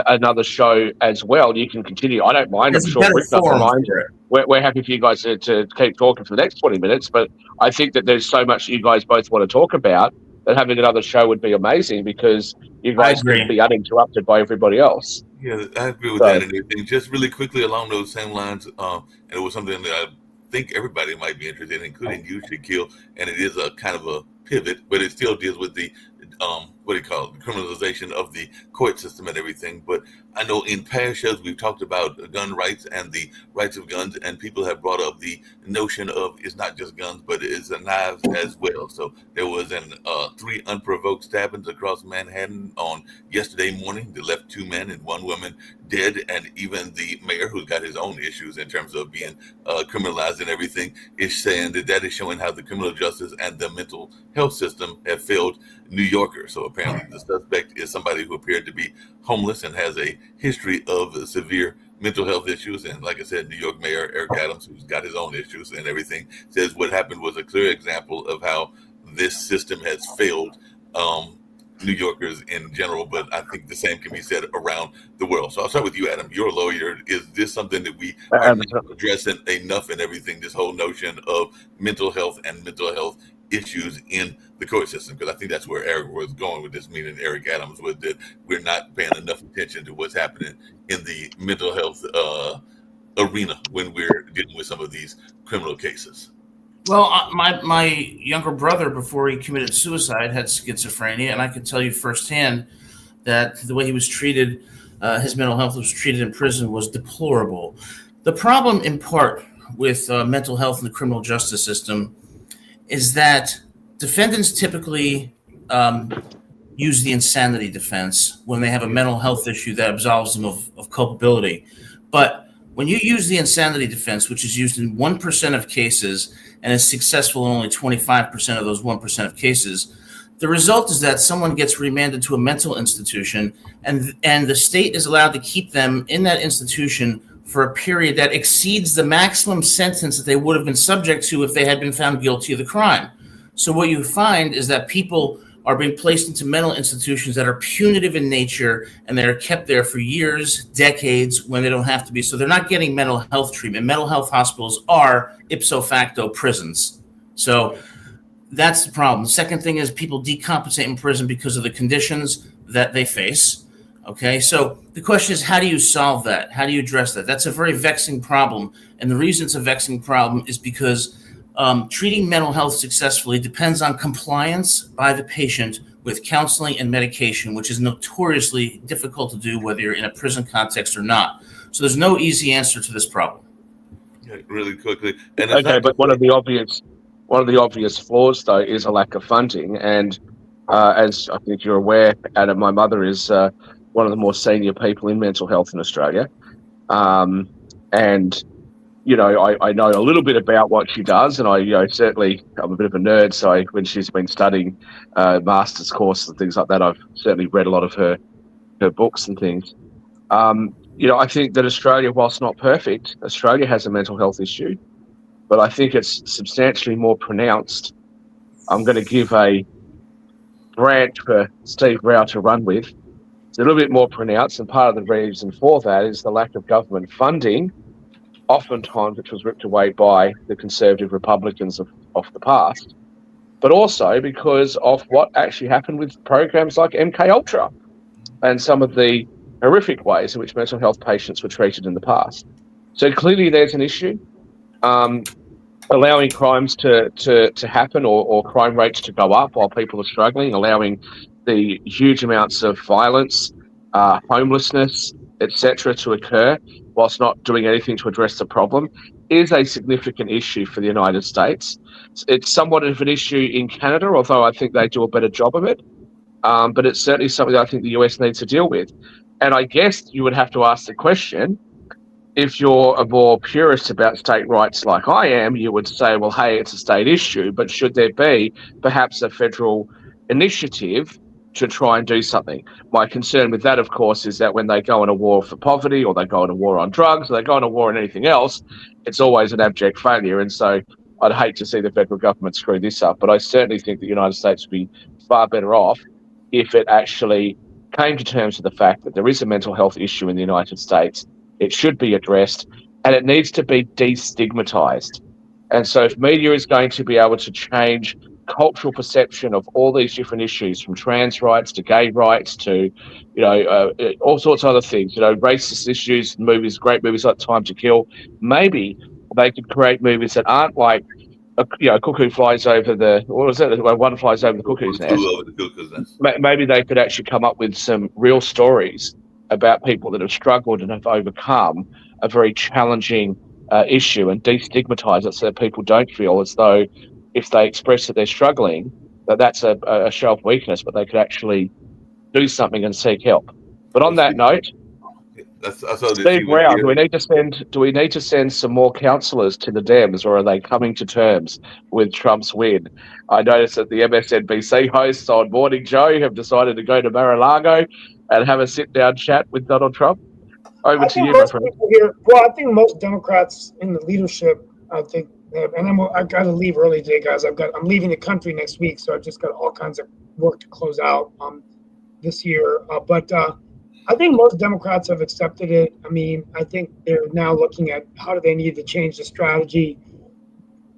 another show as well. You can continue. I don't mind. I'm sure Rick doesn't mind. We're happy for you guys to keep talking for the next 20 minutes. But I think that there's so much you guys both want to talk about that having another show would be amazing, because you guys can be uninterrupted by everybody else. Yeah, I agree with that and everything. Just really quickly along those same lines, and it was something that I think everybody might be interested in, including you, Shaquille, and it is a kind of a pivot, but it still deals with the the criminalization of the court system and everything. But I know in past shows we've talked about gun rights and the rights of guns, and people have brought up the notion of it's not just guns, but it's knives as well. So there was 3 unprovoked stabbings across Manhattan on yesterday morning that left 2 men and 1 woman dead, and even the mayor, who's got his own issues in terms of being criminalized and everything, is saying that is showing how the criminal justice and the mental health system have failed New Yorkers. So apparently the suspect is somebody who appeared to be homeless and has a history of severe mental health issues. And like I said, New York Mayor Eric Adams, who's got his own issues and everything, says what happened was a clear example of how this system has failed New Yorkers in general, but I think the same can be said around the world. So I'll start with you, Adam. You're a lawyer. Is this something that we are not addressing enough in everything, this whole notion of mental health and mental health issues in the court system? Because I think that's where Eric was going with this, meaning Eric Adams, was that we're not paying enough attention to what's happening in the mental health arena when we're dealing with some of these criminal cases. Well, my younger brother, before he committed suicide, had schizophrenia, and I can tell you firsthand that the way he was treated, his mental health was treated in prison, was deplorable. The problem, in part, with mental health in the criminal justice system is that defendants typically use the insanity defense when they have a mental health issue that absolves them of culpability. But when you use the insanity defense, which is used in 1% of cases and is successful in only 25% of those 1% of cases, the result is that someone gets remanded to a mental institution, and the state is allowed to keep them in that institution for a period that exceeds the maximum sentence that they would have been subject to if they had been found guilty of the crime. So what you find is that people are being placed into mental institutions that are punitive in nature, and they're kept there for years, decades, when they don't have to be. So they're not getting mental health treatment. Mental health hospitals are ipso facto prisons. So that's the problem. The second thing is people decompensate in prison because of the conditions that they face. Okay, so the question is, how do you solve that? How do you address that? That's a very vexing problem. And the reason it's a vexing problem is because treating mental health successfully depends on compliance by the patient with counseling and medication, which is notoriously difficult to do whether you're in a prison context or not. So there's no easy answer to this problem. Yeah, really quickly. And Okay, but one of the obvious flaws, though, is a lack of funding. And as I think you're aware, Adam, my mother is one of the more senior people in mental health in Australia. And you know, I know a little bit about what she does, and certainly I'm a bit of a nerd. So when she's been studying master's courses and things like that, I've certainly read a lot of her books and things. I think that Australia, whilst not perfect, Australia has a mental health issue, but I think it's substantially more pronounced. I'm going to give a branch for Steve Rao to run with. It's a little bit more pronounced, and part of the reason for that is the lack of government funding, oftentimes which was ripped away by the Conservative Republicans of the past, but also because of what actually happened with programs like MK Ultra and some of the horrific ways in which mental health patients were treated in the past. So clearly there's an issue. Allowing crimes to happen or crime rates to go up while people are struggling, allowing the huge amounts of violence, homelessness, etc. to occur whilst not doing anything to address the problem is a significant issue for the United States. It's somewhat of an issue in Canada, although I think they do a better job of it. But it's certainly something that I think the US needs to deal with. And I guess you would have to ask the question, if you're a more purist about state rights like I am, you would say, well, hey, it's a state issue, but should there be perhaps a federal initiative to try and do something? My concern with that, of course, is that when they go on a war for poverty, or they go on a war on drugs, or they go on a war on anything else, it's always an abject failure. And so I'd hate to see the federal government screw this up, but I certainly think the United States would be far better off if it actually came to terms with the fact that there is a mental health issue in the United States. It should be addressed, and it needs to be destigmatized. And so if media is going to be able to change cultural perception of all these different issues, from trans rights to gay rights to, all sorts of other things, racist issues, movies, great movies like Time to Kill, maybe they could create movies that aren't like, cuckoo flies over the, what was it? One flies over the cuckoo's nest. Maybe they could actually come up with some real stories about people that have struggled and have overcome a very challenging issue, and destigmatize it so that people don't feel as though if they express that they're struggling, that's a show of weakness, but they could actually do something and seek help. But on that note, Steve Rao, do we need to send some more counsellors to the Dems, or are they coming to terms with Trump's win? I noticed that the MSNBC hosts on Morning Joe have decided to go to Mar-a-Lago and have a sit-down chat with Donald Trump. Over to you, my friend. I think most Democrats in the leadership, and I got to leave early today, guys. I'm leaving the country next week, so I've just got all kinds of work to close out this year. But I think most Democrats have accepted it. I mean, I think they're now looking at how do they need to change the strategy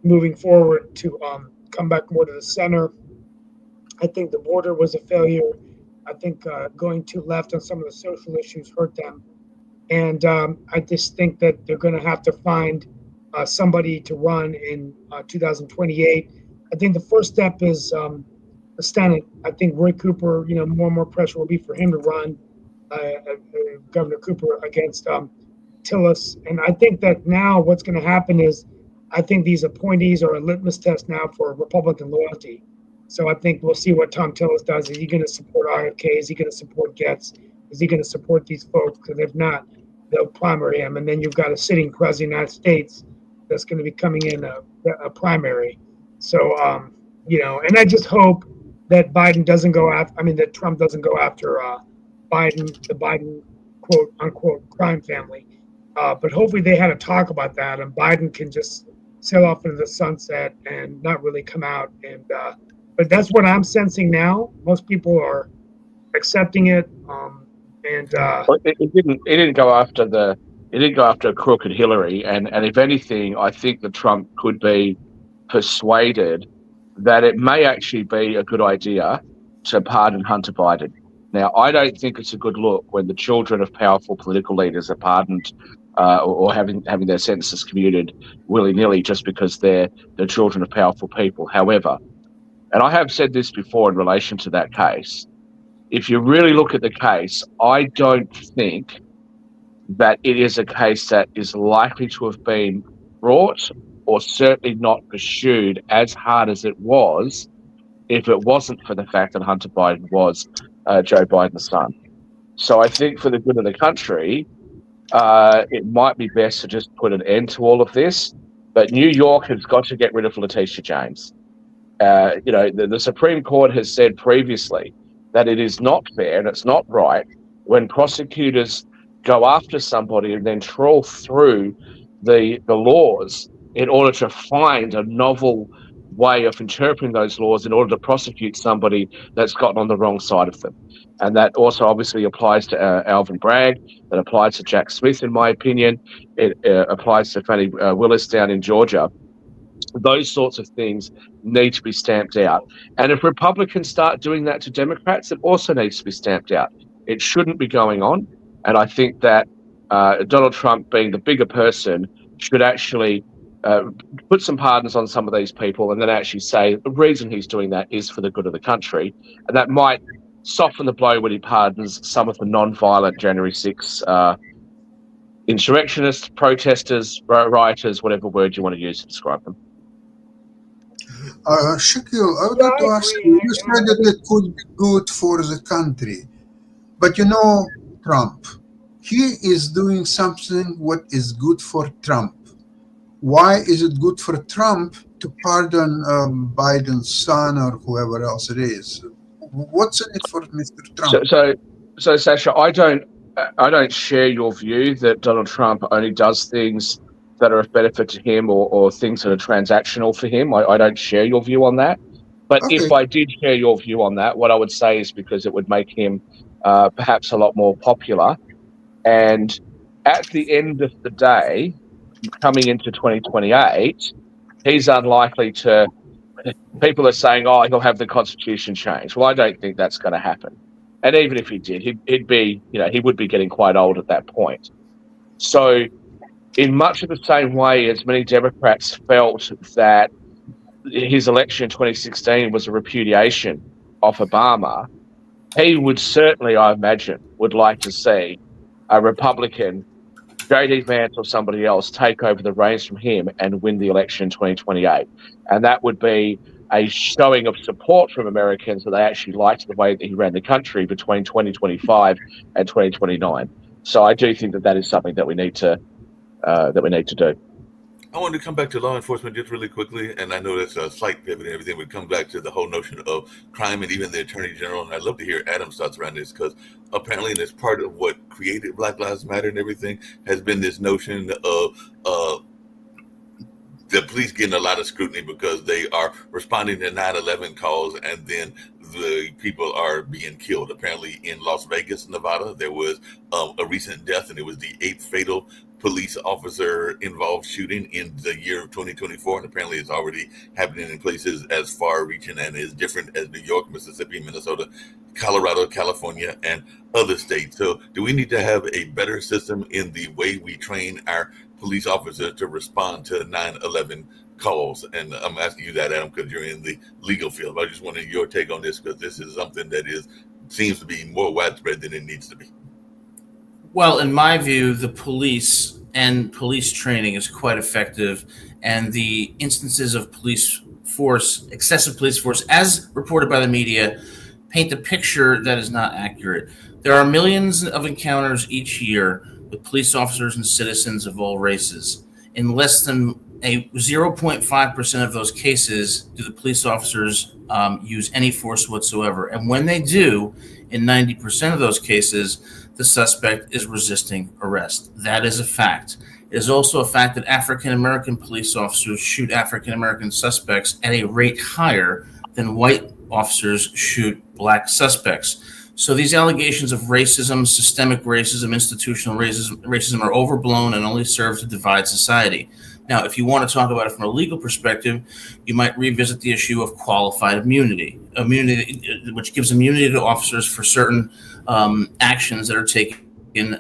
moving forward to come back more to the center. I think the border was a failure. I think going too left on some of the social issues hurt them. And I just think that they're going to have to find somebody to run in 2028. I think the first step is the Senate. I think Roy Cooper, more and more pressure will be for him to run Governor Cooper against Tillis. And I think that now what's going to happen is I think these appointees are a litmus test now for Republican loyalty. So I think we'll see what Tom Tillis does. Is he going to support RFK? Is he going to support Getz? Is he going to support these folks? Because if not, they'll primary him. And then you've got a sitting president of the United States that's going to be coming in a primary. So, and I just hope that Biden doesn't go after, that Trump doesn't go after the Biden quote unquote crime family. But hopefully they had a talk about that and Biden can just sail off into the sunset and not really come out. And but that's what I'm sensing now. Most people are accepting it. It didn't go after a crooked Hillary, and if anything, I think that Trump could be persuaded that it may actually be a good idea to pardon Hunter Biden. Now, I don't think it's a good look when the children of powerful political leaders are pardoned or having their sentences commuted willy-nilly just because they're the children of powerful people. However, and I have said this before in relation to that case, if you really look at the case, I don't think that it is a case that is likely to have been brought or certainly not pursued as hard as it was if it wasn't for the fact that Hunter Biden was Joe Biden's son. So I think for the good of the country, it might be best to just put an end to all of this. But New York has got to get rid of Letitia James. The Supreme Court has said previously that it is not fair and it's not right when prosecutors go after somebody and then trawl through the laws in order to find a novel way of interpreting those laws in order to prosecute somebody that's gotten on the wrong side of them. And that also obviously applies to Alvin Bragg, that applies to Jack Smith, in my opinion. It applies to Fannie Willis down in Georgia. Those sorts of things need to be stamped out. And if Republicans start doing that to Democrats, it also needs to be stamped out. It shouldn't be going on. And I think that Donald Trump, being the bigger person, should actually put some pardons on some of these people and then actually say the reason he's doing that is for the good of the country. And that might soften the blow when he pardons some of the non-violent January 6 insurrectionists, protesters, rioters, whatever word you want to use to describe them. Shaquille, I would like to ask you said that it could be good for the country. But Trump, he is doing something what is good for Trump. Why is it good for Trump to pardon Biden's son or whoever else it is? What's in it for Mr. Trump? So Sasha, I don't share your view that Donald Trump only does things that are of benefit to him or things that are transactional for him. I don't share your view on that. But Okay. If I did share your view on that, what I would say is because it would make him perhaps a lot more popular. And at the end of the day, coming into 2028, he's unlikely to. People are saying, "Oh, he'll have the Constitution changed." Well, I don't think that's going to happen. And even if he did, he'd be, he would be getting quite old at that point. So, in much of the same way as many Democrats felt that his election in 2016 was a repudiation of Obama, he would certainly, I imagine, would like to see a Republican, J.D. Vance or somebody else, take over the reins from him and win the election in 2028. And that would be a showing of support from Americans that they actually liked the way that he ran the country between 2025 and 2029. So I do think that is something that we need to do. I wanted to come back to law enforcement just really quickly, and I know that's a slight pivot and everything. We come back to the whole notion of crime and even the Attorney General, and I'd love to hear Adam's thoughts around this because apparently this part of what created Black Lives Matter and everything has been this notion of the police getting a lot of scrutiny because they are responding to 9/11 calls and then the people are being killed. Apparently in Las Vegas, Nevada, there was a recent death and it was the 8th fatal police officer involved shooting in the year of 2024, and apparently it's already happening in places as far reaching and as different as New York, Mississippi, Minnesota, Colorado, California, and other states. So do we need to have a better system in the way we train our police officers to respond to 9/11 calls? And I'm asking you that, Adam, because you're in the legal field. I just wanted your take on this, because this is something that seems to be more widespread than it needs to be. Well, in my view, the police and police training is quite effective, and the instances of police force, excessive police force, as reported by the media, paint a picture that is not accurate. There are millions of encounters each year with police officers and citizens of all races. In less than a 0.5% of those cases do the police officers use any force whatsoever. And when they do, in 90% of those cases, the suspect is resisting arrest. That is a fact. It is also a fact that African-American police officers shoot African-American suspects at a rate higher than white officers shoot black suspects. So these allegations of racism, systemic racism, institutional racism are overblown and only serve to divide society. Now, if you want to talk about it from a legal perspective, you might revisit the issue of qualified immunity, which gives immunity to officers for certain actions that are taken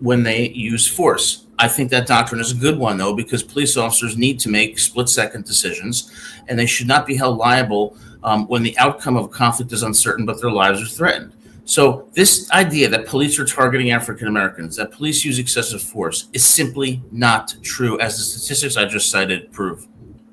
when they use force. I think that doctrine is a good one, though, because police officers need to make split-second decisions, and they should not be held liable when the outcome of a conflict is uncertain, but their lives are threatened. So this idea that police are targeting African Americans, that police use excessive force, is simply not true, as the statistics I just cited prove.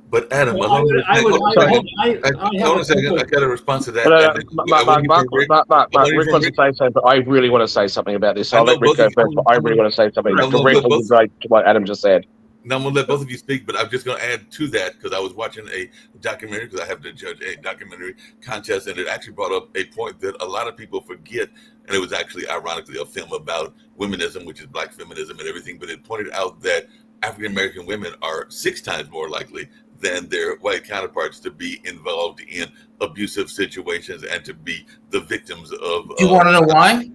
But Adam, Well, hold on a second. I got a response to that. Mark, Rick wants to say something, but I really want to say something about this. So I'll let Rick go first, but I really want to say something directly to what Adam just said. Now I'm gonna let both of you speak, but I'm just gonna add to that, because I was watching a documentary, because I have to judge a documentary contest, and it actually brought up a point that a lot of people forget, and it was actually ironically a film about womenism, which is black feminism and everything, but it pointed out that African American women are 6 times more likely than their white counterparts to be involved in abusive situations and to be the victims of. Do you want to know why?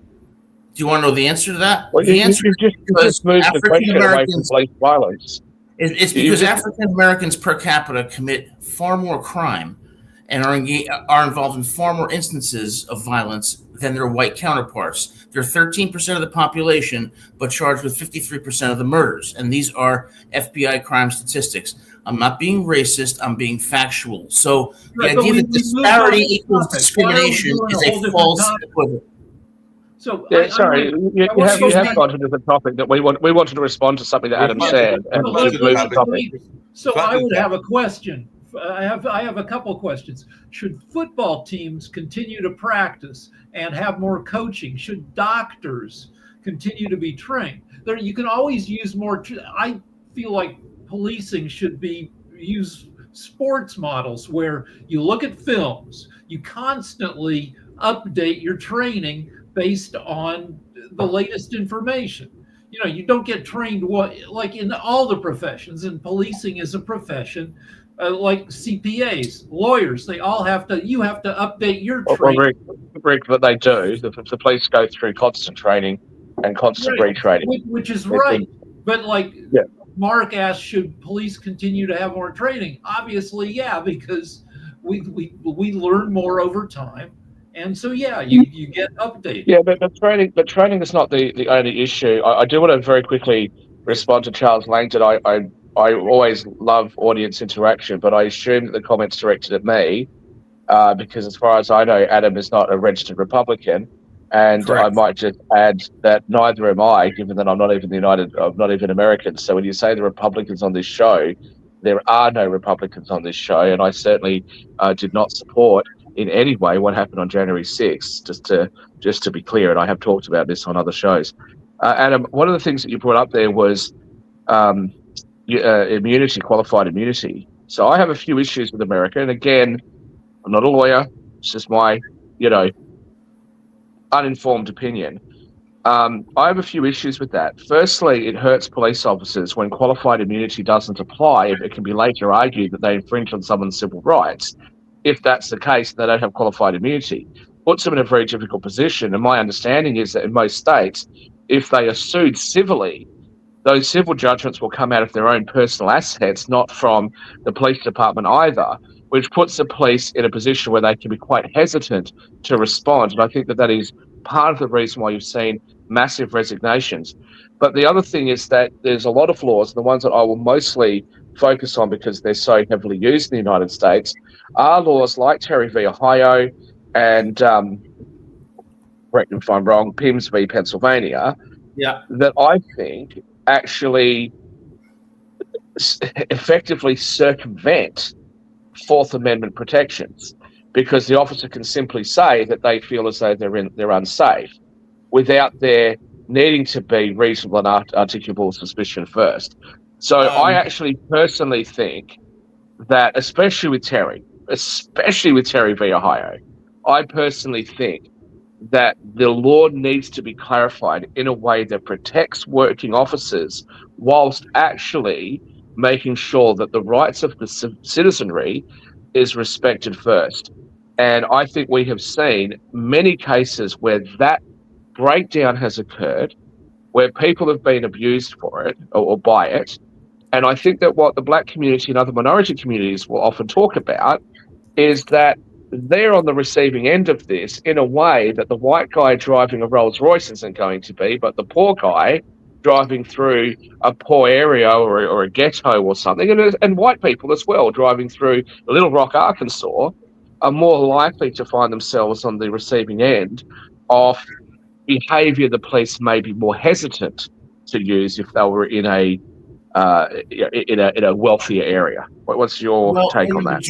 Do you want to know the answer to that? Well, the answer is just moved the question away from police violence. It's because African Americans per capita commit far more crime and are involved in far more instances of violence than their white counterparts. They're 13% of the population, but charged with 53% of the murders. And these are FBI crime statistics. I'm not being racist, I'm being factual. So the idea that disparity equals discrimination is a false equivalent. So you have gone to the topic that we wanted to respond to something that Adam said. So I would have a question. I have a couple of questions. Should football teams continue to practice and have more coaching? Should doctors continue to be trained? You can always use more. I feel like policing should use sports models where you look at films, you constantly update your training based on the latest information. You don't get trained like in all the professions, and policing is a profession. Like CPAs, lawyers, you have to update your training. Rick, but they do. The police go through constant training and constant retraining. Which is right. But Mark asked, should police continue to have more training? Obviously, yeah, because we learn more over time. And so, you get updated. Yeah, but training is not the only issue. I do want to very quickly respond to Charles Langdon. I always love audience interaction, but I assume that the comment's directed at me because, as far as I know, Adam is not a registered Republican, and correct. I might just add that neither am I, given that I'm not even American. So when you say the Republicans on this show, there are no Republicans on this show, and I certainly did not support in any way what happened on January 6th. Just to be clear, and I have talked about this on other shows. Adam, one of the things that you brought up there was immunity, qualified immunity. So I have a few issues with America, and again, I'm not a lawyer. It's just my, uninformed opinion. I have a few issues with that. Firstly, it hurts police officers when qualified immunity doesn't apply. It can be later argued that they infringe on someone's civil rights. If that's the case, they don't have qualified immunity. Puts them in a very difficult position. And my understanding is that in most states, if they are sued civilly, those civil judgments will come out of their own personal assets, not from the police department either, which puts the police in a position where they can be quite hesitant to respond. And I think that that is part of the reason why you've seen massive resignations. But the other thing is that there's a lot of laws, the ones that I will mostly focus on because they're so heavily used in the United States, are laws like Terry v. Ohio and, correct me if I'm wrong, PIMS v. Pennsylvania, that I think actually effectively circumvent Fourth Amendment protections, because the officer can simply say that they feel as though they're unsafe without there needing to be reasonable and articulable suspicion first. So I actually personally think that, especially with Terry v. Ohio, I personally think that the law needs to be clarified in a way that protects working officers whilst actually making sure that the rights of the citizenry is respected first. And I think we have seen many cases where that breakdown has occurred, where people have been abused for it or by it. And I think that what the black community and other minority communities will often talk about is that they're on the receiving end of this in a way that the white guy driving a Rolls Royce isn't going to be, but the poor guy driving through a poor area or a ghetto or something, and white people as well driving through Little Rock, Arkansas, are more likely to find themselves on the receiving end of behaviour the police may be more hesitant to use if they were in a wealthier area. What's your take on that?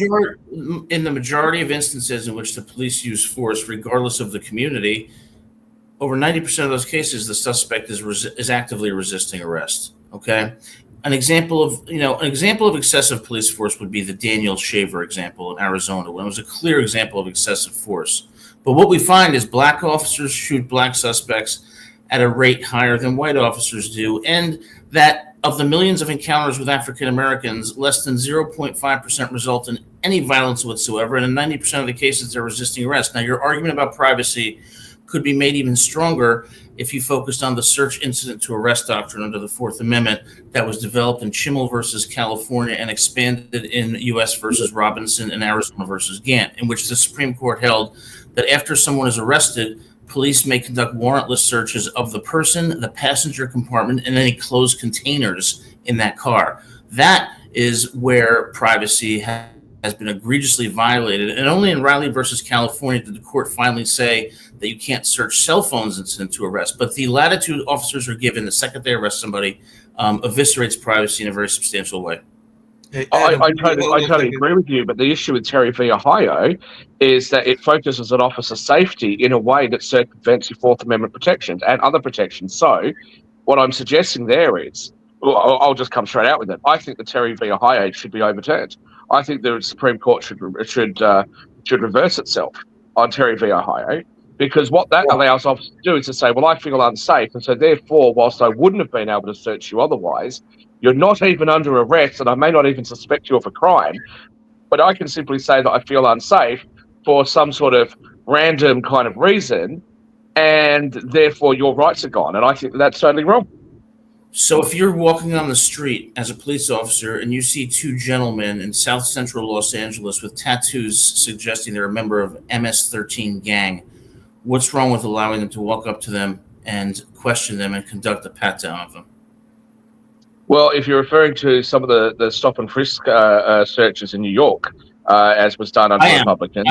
In the majority of instances in which the police use force, regardless of the community, over 90% of those cases, the suspect is actively resisting arrest. Okay, an example of excessive police force would be the Daniel Shaver example in Arizona, when it was a clear example of excessive force. But what we find is black officers shoot black suspects at a rate higher than white officers do, and that of the millions of encounters with African Americans, less than 0.5% result in any violence whatsoever, and in 90% of the cases they're resisting arrest. Now, your argument about privacy could be made even stronger if you focused on the search incident to arrest doctrine under the Fourth Amendment that was developed in Chimmel versus California and expanded in U.S. versus Robinson and Arizona versus Gant, in which the Supreme Court held that after someone is arrested, police may conduct warrantless searches of the person, the passenger compartment, and any closed containers in that car. That is where privacy has been egregiously violated. And only in Riley versus California did the court finally say that you can't search cell phones incident to arrest. But the latitude officers are given the second they arrest somebody eviscerates privacy in a very substantial way. Hey, I totally agree with you, but the issue with Terry v. Ohio is that it focuses on officer safety in a way that circumvents your Fourth Amendment protections and other protections. So what I'm suggesting there is, well, I'll just come straight out with it. I think the Terry v. Ohio should be overturned. I think the Supreme Court should reverse itself on Terry v. Ohio, because what that allows officers to do is to say, well, I feel unsafe, and so therefore, whilst I wouldn't have been able to search you otherwise, you're not even under arrest, and I may not even suspect you of a crime, but I can simply say that I feel unsafe for some sort of random kind of reason, and therefore your rights are gone. And I think that's totally wrong. So if you're walking on the street as a police officer and you see two gentlemen in South Central Los Angeles with tattoos suggesting they're a member of MS-13 gang, what's wrong with allowing them to walk up to them and question them and conduct a pat-down of them? Well, if you're referring to some of the stop and frisk searches in New York, as was done under Republicans,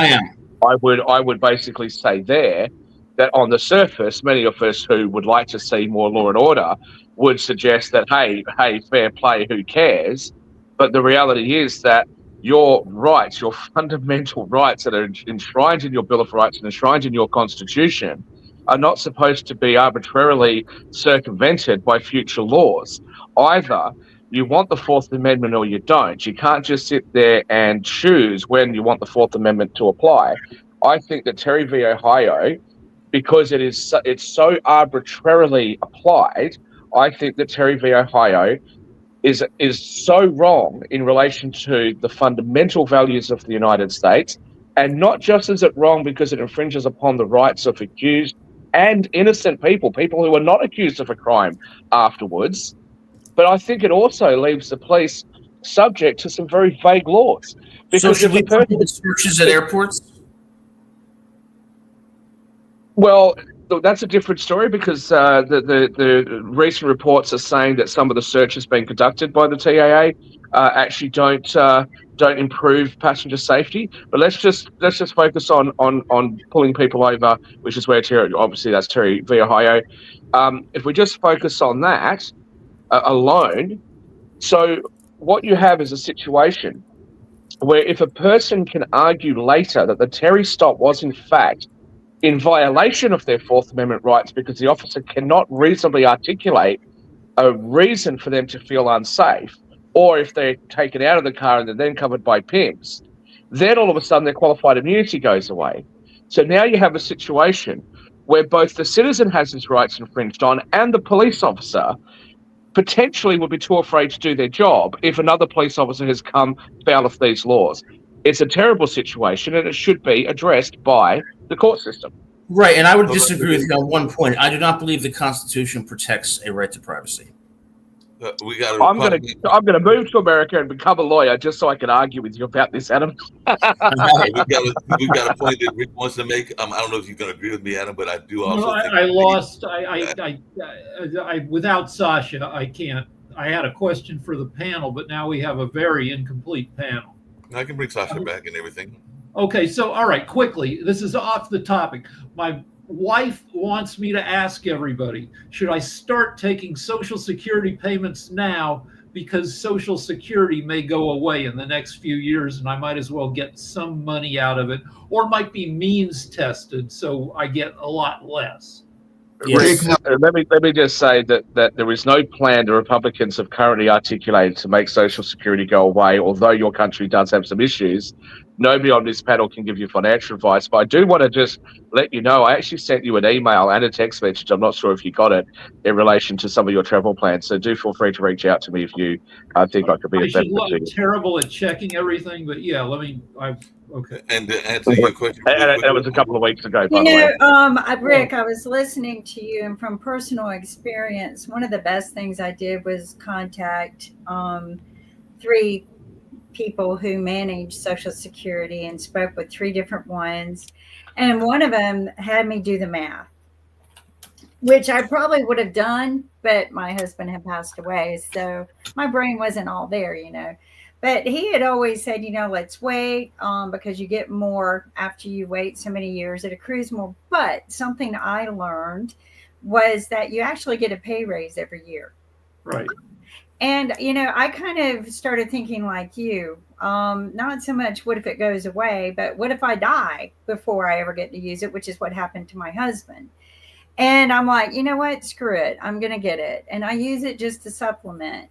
I would basically say there that on the surface, many of us who would like to see more law and order would suggest that, hey, fair play, who cares? But the reality is that your rights, your fundamental rights that are enshrined in your Bill of Rights and enshrined in your Constitution are not supposed to be arbitrarily circumvented by future laws. Either you want the Fourth Amendment or you don't. You can't just sit there and choose when you want the Fourth Amendment to apply. I think that Terry v. Ohio, because it's so arbitrarily applied, I think that Terry v. Ohio is so wrong in relation to the fundamental values of the United States, and not just is it wrong because it infringes upon the rights of accused and innocent people who are not accused of a crime afterwards, But I think it also leaves the police subject to some very vague laws. So should if we a person- prohibit searches at airports? Well, that's a different story because the recent reports are saying that some of the searches being conducted by the TAA actually don't improve passenger safety. But let's just focus on pulling people over, which is where Terry, obviously that's Terry v. Ohio. If we just focus on that alone, so what you have is a situation where if a person can argue later that the Terry stop was in fact in violation of their Fourth Amendment rights because the officer cannot reasonably articulate a reason for them to feel unsafe, or if they're taken out of the car and they're then covered by pimps, then all of a sudden their qualified immunity goes away. So now you have a situation where both the citizen has his rights infringed on and the police officer potentially would be too afraid to do their job if another police officer has come foul of these laws. It's a terrible situation and it should be addressed by the court system. Right, and I would disagree with you on one point. I do not believe the Constitution protects a right to privacy. I'm going to move to America and become a lawyer just so I can argue with you about this, Adam. We've got a point that Rick wants to make. I don't know if you can agree with me, Adam, but I do also. No, think I lost. I without Sasha, I can't. I had a question for the panel, but now we have a very incomplete panel. I can bring Sasha back and everything. Okay, so all right, quickly. This is off the topic. My wife wants me to ask everybody, should I start taking Social Security payments now because Social Security may go away in the next few years and I might as well get some money out of it, or might be means tested so I get a lot less? Yes. Let me just say that there is no plan the Republicans have currently articulated to make Social Security go away, although your country does have some issues. Nobody on this panel can give you financial advice, but I do want to just let you know, I actually sent you an email and a text message, I'm not sure if you got it, in relation to some of your travel plans, so do feel free to reach out to me if you think I could be a benefit to you. I'm terrible at checking everything, but yeah, okay. And to answer your question, and it was a couple of weeks ago, by You the way. know, Rick, I was listening to you, and from personal experience, one of the best things I did was contact 3 people who manage Social Security and spoke with 3 different ones. And one of them had me do the math, which I probably would have done, but my husband had passed away. So my brain wasn't all there, you know. But he had always said, you know, let's wait because you get more after you wait so many years. It accrues more. But something I learned was that you actually get a pay raise every year. Right. And, you know, I kind of started thinking like you, not so much what if it goes away, but what if I die before I ever get to use it, which is what happened to my husband. And I'm like, you know what, screw it. I'm going to get it. And I use it just to supplement.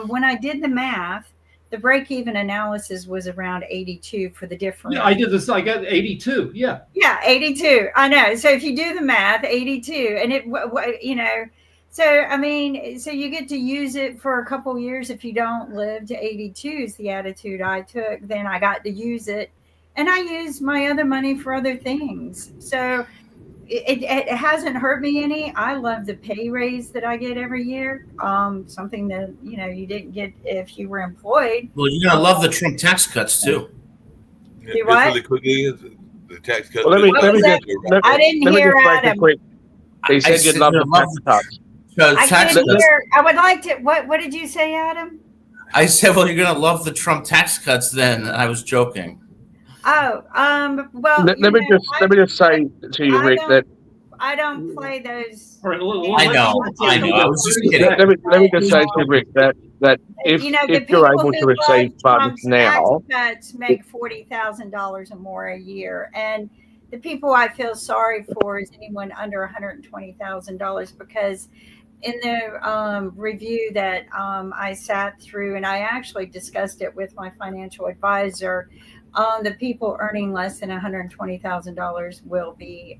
When I did the math, the break-even analysis was around 82 for the different. Yeah, I did this. I got 82. Yeah. Yeah, 82. I know. So if you do the math, 82, and it, you know, so I mean, so you get to use it for a couple of years. If you don't live to 82 is the attitude I took. Then I got to use it, and I used my other money for other things. So it hasn't hurt me any. I love the pay raise that I get every year. Something that, you know, you didn't get if you were employed. Well, you're gonna love the Trump tax cuts too. Yeah, Do what? really quickly, the tax cut. Well, let me just I didn't let me hear just make Adam. a quick. He said you'd love the tax cuts. I didn't hear. I would like to. What did you say, Adam? I said, well, you're gonna love the Trump tax cuts. Then I was joking. Oh, well. Let me just say to you, Rick, that I don't play those. All right, I know. I was just kidding. let me just say to you, Rick, that if You know, the if you're people able who to receive love funds Trump's now, tax cuts make $40,000 or more a year, and the people I feel sorry for is anyone under $120,000 because in the review that I sat through, and I actually discussed it with my financial advisor, the people earning less than $120,000 will be,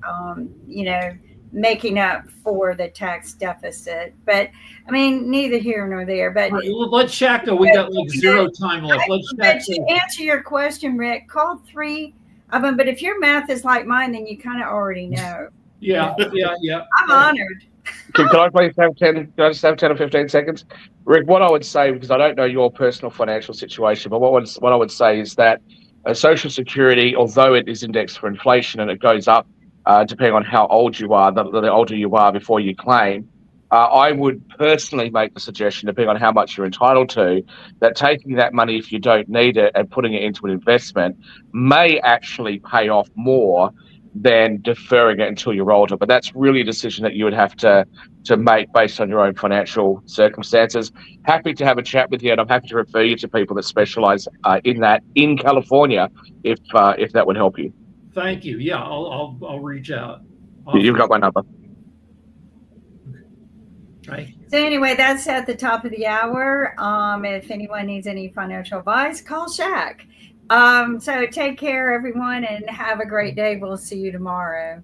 you know, making up for the tax deficit. But I mean, neither here nor there. But all right, let's Shaka. We got like zero time left. Let's but to answer your question, Rick, call 3 of them. But if your math is like mine, then you kind of already know. Yeah. I'm honored. Can I please have 10? Can I just have 10 or 15 seconds? Rick, what I would say, because I don't know your personal financial situation, but what I would say is that Social Security, although it is indexed for inflation and it goes up depending on how old you are, the older you are before you claim, I would personally make the suggestion, depending on how much you're entitled to, that taking that money if you don't need it and putting it into an investment may actually pay off more than deferring it until you're older. But that's really a decision that you would have to make based on your own financial circumstances. Happy to have a chat with you, and I'm happy to refer you to people that specialize in that in California, if that would help you. Thank you. Yeah, I'll reach out. You've got my number. Right. So anyway, that's at the top of the hour. If anyone needs any financial advice, call Shaq. So take care, everyone, and have a great day. We'll see you tomorrow.